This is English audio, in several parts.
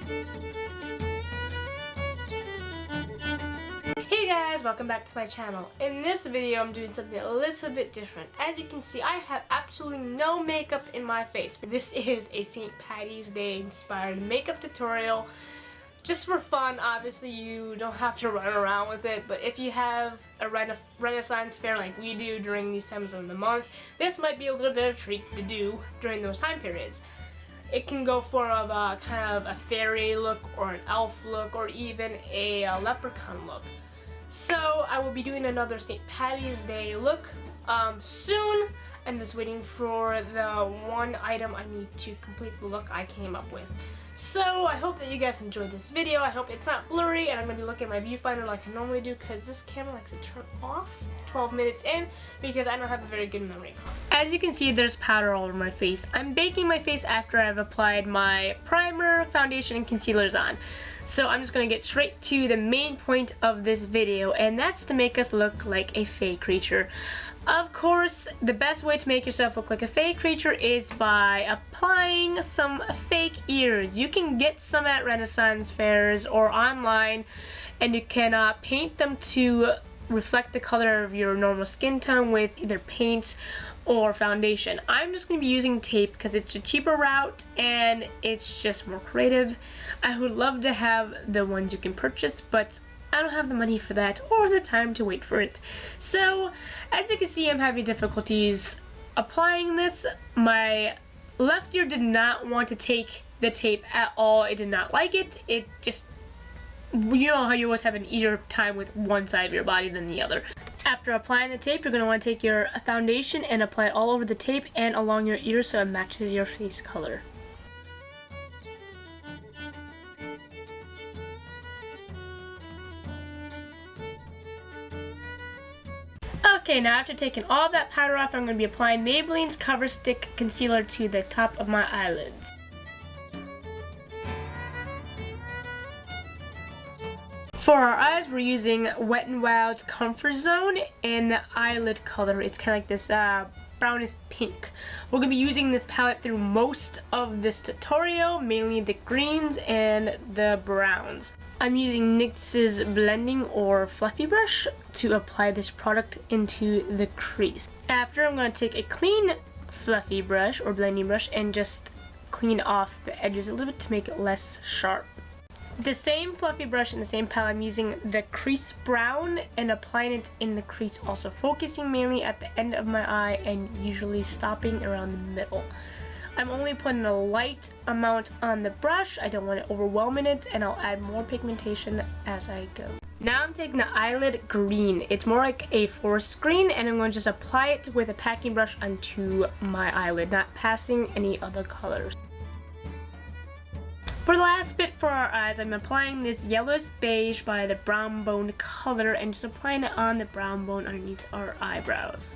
Hey guys, welcome back to my channel. In this video, I'm doing something a little bit different. As you can see, I have absolutely no makeup in my face. This is a St. Patty's Day inspired makeup tutorial. Just for fun, obviously you don't have to run around with it, but if you have a Renaissance fair like we do during these times of the month, this might be a little bit of a treat to do during those time periods. It can go for a kind of a fairy look or an elf look or even a leprechaun look. So I will be doing another St. Patty's Day look soon. I'm just waiting for the one item I need to complete the look I came up with. So I hope that you guys enjoyed this video. I hope it's not blurry, and I'm going to be looking at my viewfinder like I normally do because this camera likes to turn off 12 minutes in because I don't have a very good memory card. As you can see, there's powder all over my face. I'm baking my face after I've applied my primer, foundation, and concealers on. So I'm just going to get straight to the main point of this video, and that's to make us look like a fake creature. Of course, the best way to make yourself look like a fake creature is by applying some fake ears. You can get some at Renaissance fairs or online, and you can paint them to reflect the color of your normal skin tone with either paint or foundation. I'm just going to be using tape because it's a cheaper route and it's just more creative. I would love to have the ones you can purchase, but I don't have the money for that or the time to wait for it. So, as you can see, I'm having difficulties applying this. My left ear did not want to take the tape at all. It did not like it. It just, you know how you always have an easier time with one side of your body than the other. After applying the tape, you're going to want to take your foundation and apply it all over the tape and along your ears so it matches your face color. Okay, now after taking all that powder off, I'm going to be applying Maybelline's Cover Stick Concealer to the top of my eyelids. For our eyes, we're using Wet n Wild's Comfort Zone in the eyelid color. It's kind of like this brownish pink. We're going to be using this palette through most of this tutorial, mainly the greens and the browns. I'm using NYX's blending or fluffy brush to apply this product into the crease. After, I'm going to take a clean fluffy brush or blending brush and just clean off the edges a little bit to make it less sharp. The same fluffy brush and the same palette, I'm using the crease brown and applying it in the crease, also focusing mainly at the end of my eye and usually stopping around the middle. I'm only putting a light amount on the brush. I don't want it overwhelming it, and I'll add more pigmentation as I go. Now I'm taking the eyelid green. It's more like a forest green, and I'm going to just apply it with a packing brush onto my eyelid, not passing any other colors. For the last bit for our eyes, I'm applying this yellowish beige by the brown bone color and just applying it on the brown bone underneath our eyebrows.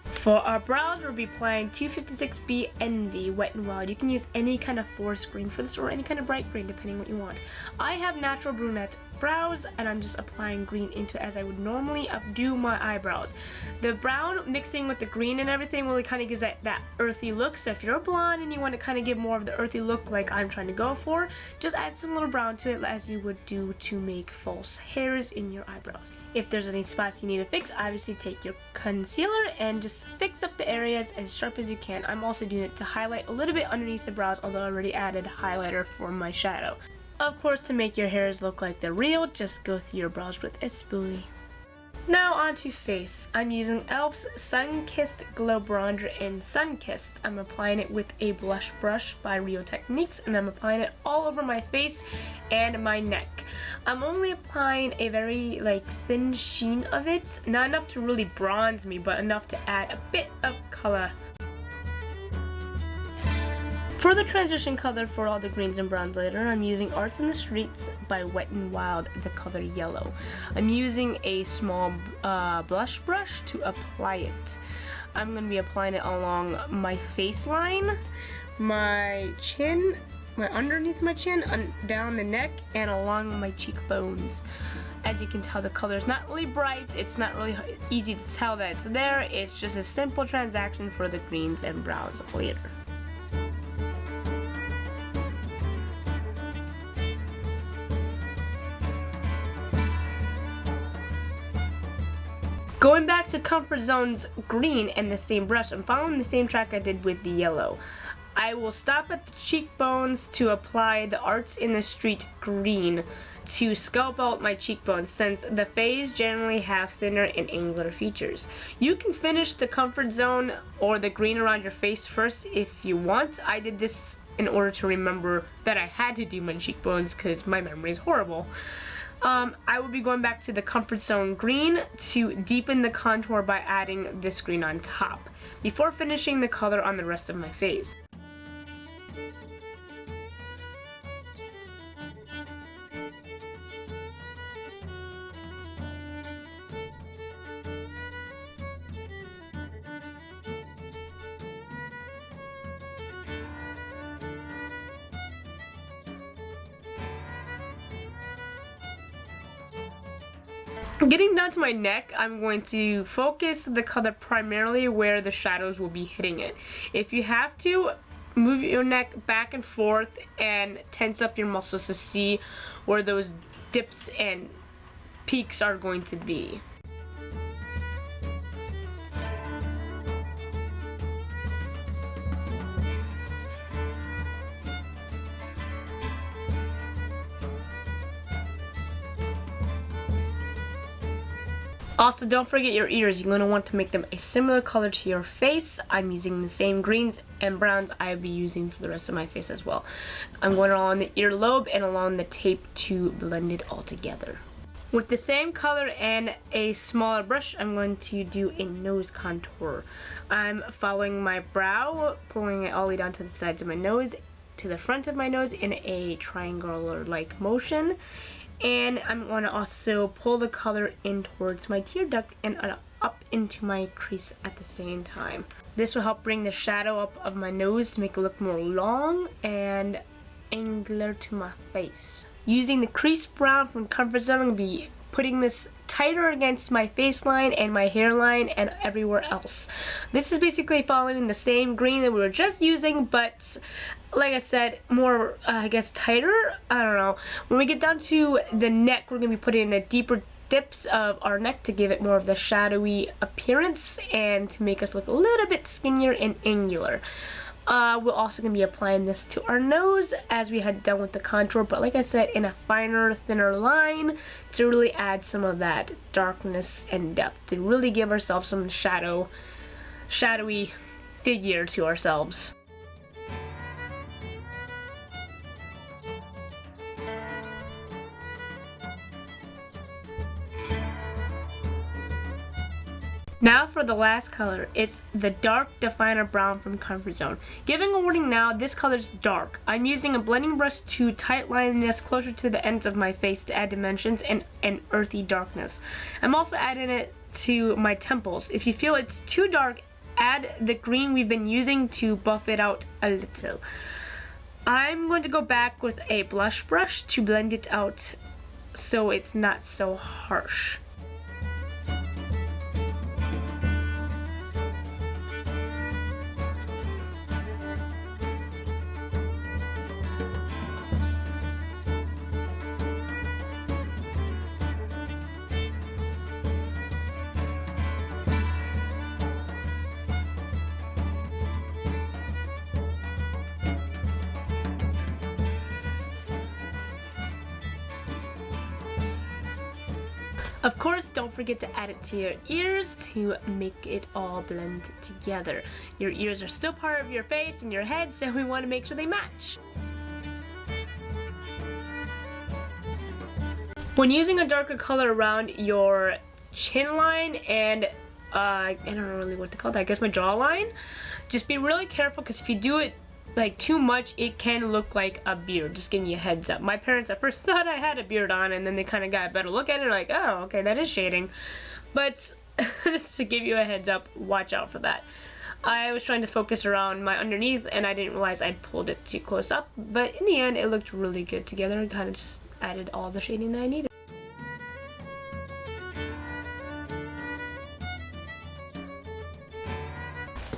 For our brows, we'll be applying 256B Envy Wet n Wild. You can use any kind of forest green for this or any kind of bright green depending what you want. I have natural brunette brows and I'm just applying green into it as I would normally do my eyebrows. The brown mixing with the green and everything really kind of gives that earthy look. So if you're a blonde and you want to kind of give more of the earthy look like I'm trying to go for, just add some little brown to it as you would do to make false hairs in your eyebrows. If there's any spots you need to fix, obviously take your concealer and just fix up the areas as sharp as you can. I'm also doing it to highlight a little bit underneath the brows, although I already added highlighter for my shadow. Of course, to make your hairs look like they're real, just go through your brows with a spoolie. Now onto face. I'm using E.L.F's Sun-Kissed Glow Bronzer in Sun-Kissed. I'm applying it with a blush brush by Rio Techniques, and I'm applying it all over my face and my neck. I'm only applying a very thin sheen of it, not enough to really bronze me, but enough to add a bit of color. For the transition color for all the greens and browns later, I'm using Arts in the Streets by Wet n Wild, the color yellow. I'm using a small blush brush to apply it. I'm going to be applying it along my face line, my chin, underneath my chin, down the neck, and along my cheekbones. As you can tell, the color is not really bright. It's not really easy to tell that it's there. It's just a simple transaction for the greens and browns later. Going back to Comfort Zone's green and the same brush, I'm following the same track I did with the yellow. I will stop at the cheekbones to apply the Arts in the Street green to sculpt out my cheekbones, since the face generally have thinner and angular features. You can finish the Comfort Zone or the green around your face first if you want. I did this in order to remember that I had to do my cheekbones because my memory is horrible. I will be going back to the Comfort Zone green to deepen the contour by adding this green on top, before finishing the color on the rest of my face. Getting down to my neck, I'm going to focus the color primarily where the shadows will be hitting it. If you have to, move your neck back and forth and tense up your muscles to see where those dips and peaks are going to be. Also, don't forget your ears. You're going to want to make them a similar color to your face. I'm using the same greens and browns I'll be using for the rest of my face as well. I'm going along the earlobe and along the tape to blend it all together. With the same color and a smaller brush, I'm going to do a nose contour. I'm following my brow, pulling it all the way down to the sides of my nose, to the front of my nose in a triangular-like motion. And I'm going to also pull the color in towards my tear duct and up into my crease at the same time. This will help bring the shadow up of my nose to make it look more long and angular to my face. Using the crease brown from Comfort Zone, I'm going to be putting this tighter against my face line and my hairline and everywhere else. This is basically following the same green that we were just using, but like I said, more, I guess, tighter? I don't know. When we get down to the neck, we're going to be putting in the deeper dips of our neck to give it more of the shadowy appearance and to make us look a little bit skinnier and angular. We're also going to be applying this to our nose as we had done with the contour, but like I said, in a finer, thinner line to really add some of that darkness and depth, to really give ourselves some shadowy figure to ourselves. Now for the last color, it's the dark definer brown from Comfort Zone. Giving a warning now, this color is dark. I'm using a blending brush to tight line this closer to the ends of my face to add dimensions and an earthy darkness. I'm also adding it to my temples. If you feel it's too dark, add the green we've been using to buff it out a little. I'm going to go back with a blush brush to blend it out so it's not so harsh. Of course, don't forget to add it to your ears to make it all blend together. Your ears are still part of your face and your head, so we want to make sure they match. When using a darker color around your chin line and I don't know really what to call that, I guess my jawline, just be really careful, because if you do it like too much, it can look like a beard. Just giving you a heads up. My parents at first thought I had a beard on, and then they kind of got a better look at it, like, oh, okay, that is shading. But just to give you a heads up, watch out for that. I was trying to focus around my underneath, and I didn't realize I'd pulled it too close up, but in the end it looked really good together and kind of just added all the shading that I needed.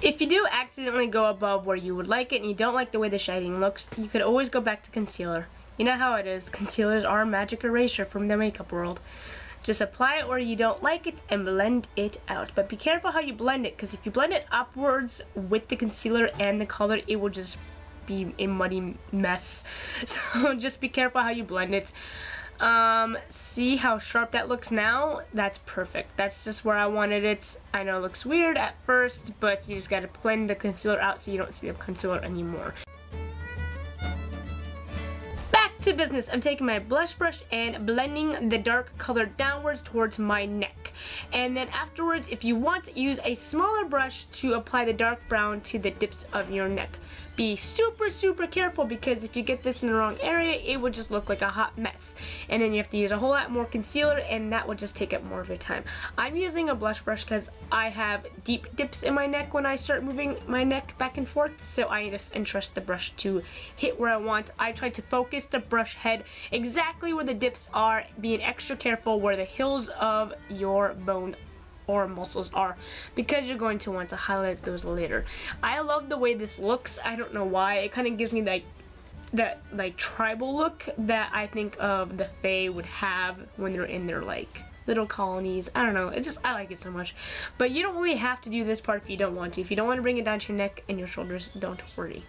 If you do accidentally go above where you would like it and you don't like the way the shading looks, you could always go back to concealer. You know how it is, concealers are a magic eraser from the makeup world. Just apply it where you don't like it and blend it out. But be careful how you blend it, because if you blend it upwards with the concealer and the color, it will just be a muddy mess. So just be careful how you blend it. See how sharp that looks now? That's perfect. That's just where I wanted it. I know it looks weird at first, but you just gotta blend the concealer out so you don't see the concealer anymore. To business. I'm taking my blush brush and blending the dark color downwards towards my neck. And then afterwards, if you want, use a smaller brush to apply the dark brown to the tips of your neck. Be super careful, because if you get this in the wrong area, it would just look like a hot mess. And then you have to use a whole lot more concealer, and that would just take up more of your time. I'm using a blush brush because I have deep dips in my neck when I start moving my neck back and forth, so I just entrust the brush to hit where I want. I try to focus the brush head exactly where the dips are, being extra careful where the hills of your bone or muscles are, because you're going to want to highlight those later. I love the way this looks. I don't know why. It kind of gives me like that tribal look that I think of the Fae would have when they're in their like little colonies. I don't know. It's just, I like it so much. But you don't really have to do this part if you don't want to. If you don't want to bring it down to your neck and your shoulders, don't worry.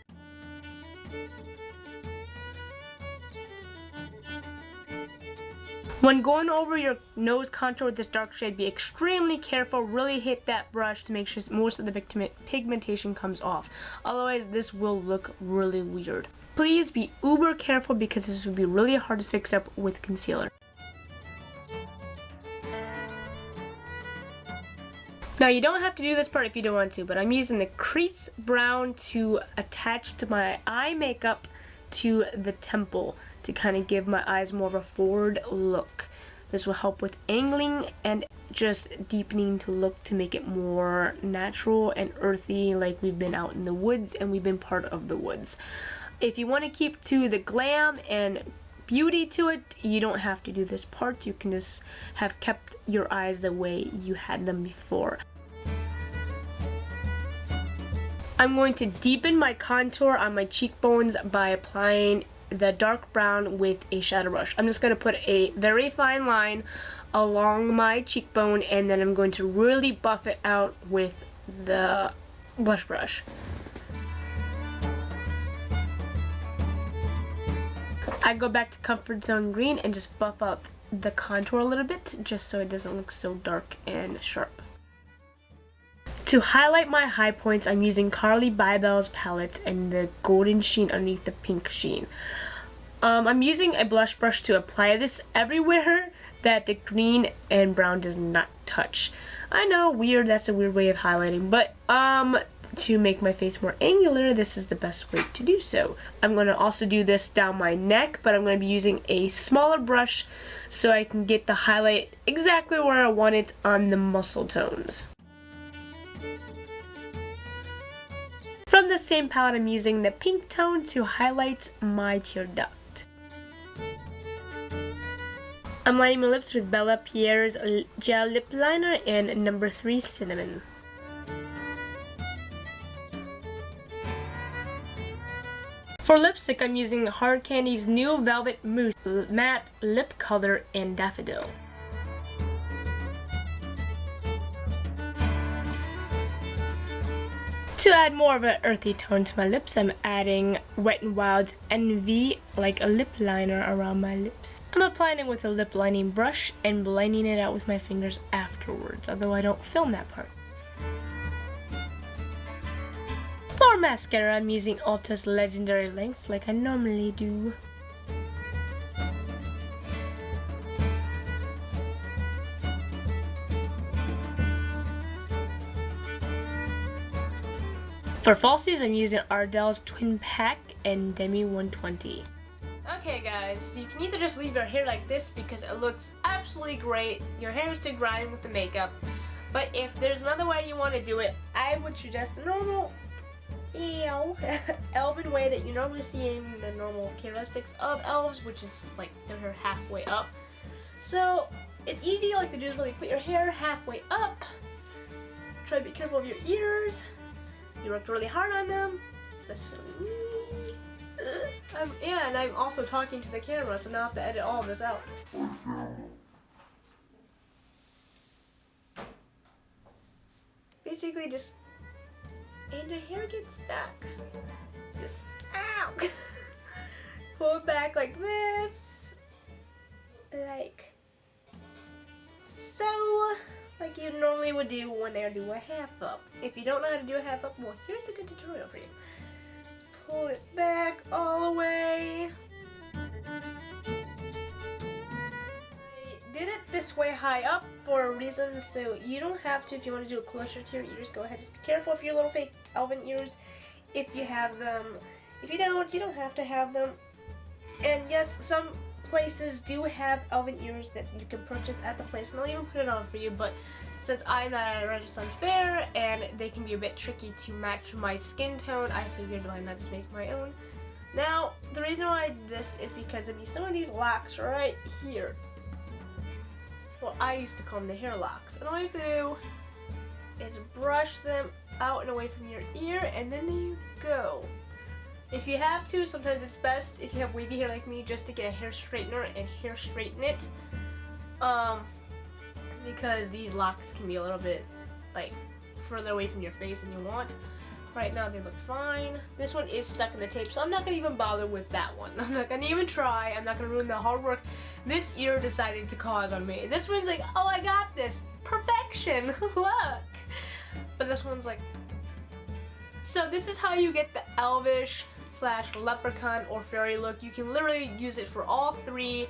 When going over your nose contour with this dark shade, be extremely careful. Really hit that brush to make sure most of the pigmentation comes off. Otherwise, this will look really weird. Please be uber careful, because this will be really hard to fix up with concealer. Now, you don't have to do this part if you don't want to, but I'm using the crease brown to attach to my eye makeup to the temple to kind of give my eyes more of a forward look. This will help with angling and just deepening to look to make it more natural and earthy, like we've been out in the woods and we've been part of the woods. If you want to keep to the glam and beauty to it, you don't have to do this part. You can just have kept your eyes the way you had them before. I'm going to deepen my contour on my cheekbones by applying the dark brown with a shadow brush. I'm just going to put a very fine line along my cheekbone, and then I'm going to really buff it out with the blush brush. I go back to Comfort Zone Green and just buff out the contour a little bit, just so it doesn't look so dark and sharp. To highlight my high points, I'm using Carly Bybel's palette and the golden sheen underneath the pink sheen. I'm using a blush brush to apply this everywhere that the green and brown does not touch. I know, weird, that's a weird way of highlighting, but to make my face more angular, this is the best way to do so. I'm going to also do this down my neck, but I'm going to be using a smaller brush so I can get the highlight exactly where I want it on the muscle tones. From the same palette, I'm using the pink tone to highlight my tear duct. I'm lining my lips with BellaPierre's gel lip liner and number 3 cinnamon. For lipstick, I'm using Hard Candy's new Velvet Mousse matte lip color in Daffodil. To add more of an earthy tone to my lips, I'm adding Wet n Wild's Envy, like a lip liner around my lips. I'm applying it with a lip lining brush and blending it out with my fingers afterwards, although I don't film that part. For mascara, I'm using Ulta's Legendary Lengths like I normally do. For falsies, I'm using Ardell's Twin Pack and Demi 120. Okay guys, you can either just leave your hair like this because it looks absolutely great, your hair is to grind with the makeup, but if there's another way you want to do it, I would suggest the normal elven way that you normally see in the normal characteristics of elves, which is like their hair halfway up. So it's easy, all you have to do is really put your hair halfway up, try to be careful of your ears. You worked really hard on them, especially me. Yeah, and I'm also talking to the camera, so now I have to edit all of this out. basically just, and your hair gets stuck. Just, ow! Pull it back like this. Like so. Like you normally would do when they do a half up. If you don't know how to do a half up, well, here's a good tutorial for you. Pull it back all the way. I did it this way high up for a reason, so you don't have to. If you want to do it closer to your ears, go ahead. Just be careful of your little fake elven ears if you have them. If you don't have to have them. And yes, some places do have elven ears that you can purchase at the place, and I'll even put it on for you, but since I'm not at a Renaissance fair and they can be a bit tricky to match my skin tone, I figured why not just make my own. Now, the reason why I did this is because of some of these locks right here. Well, I used to call them the hair locks, and all you have to do is brush them out and away from your ear, and then there you go. If you have to, sometimes it's best if you have wavy hair like me just to get a hair straightener and hair straighten it. Because these locks can be a little bit like further away from your face than you want. Right now they look fine. This one is stuck in the tape, so I'm not gonna even bother with that one. I'm not gonna even try. I'm not gonna ruin the hard work this ear decided to cause on me. This one's like, oh, I got this. Perfection. Look. But this one's like, so this is how you get the elvish / leprechaun or fairy look. You can literally use it for all three.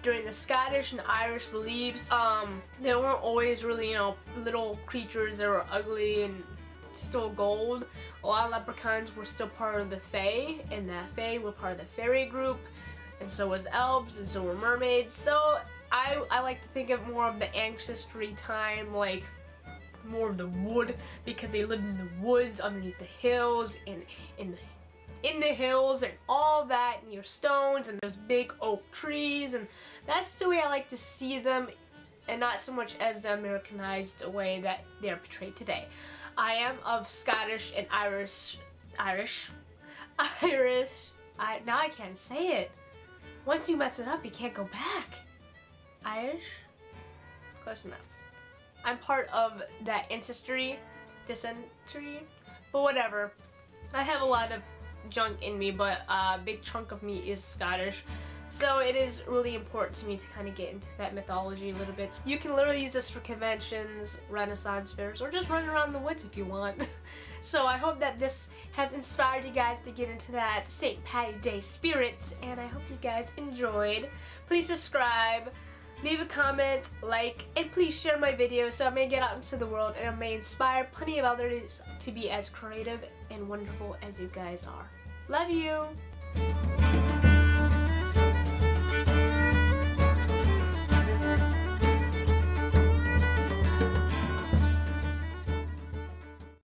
During the Scottish and Irish beliefs, they weren't always really, little creatures that were ugly and stole gold. A lot of leprechauns were still part of the Fae, and the Fae were part of the fairy group, and so was elves, and so were mermaids. So I like to think of more of the ancestry time, like more of the wood, because they lived in the woods, underneath the hills, and in the hills and all that, and your stones and those big oak trees, and that's the way I like to see them, and not so much as the Americanized way that they're portrayed today. I am of Scottish and Irish. Now I can't say it. Once you mess it up, you can't go back. Irish? Close enough. I'm part of that ancestry, dysentery, but whatever. I have a lot of junk in me, but a big chunk of me is Scottish, so it is really important to me to kind of get into that mythology a little bit. You can literally use this for conventions, Renaissance fairs, or just run around the woods if you want. So I hope that this has inspired you guys to get into that St. Patty Day spirits, and I hope you guys enjoyed. Please subscribe, leave a comment, like, and please share my videos so it may get out into the world and it may inspire plenty of others to be as creative and wonderful as you guys are. Love you!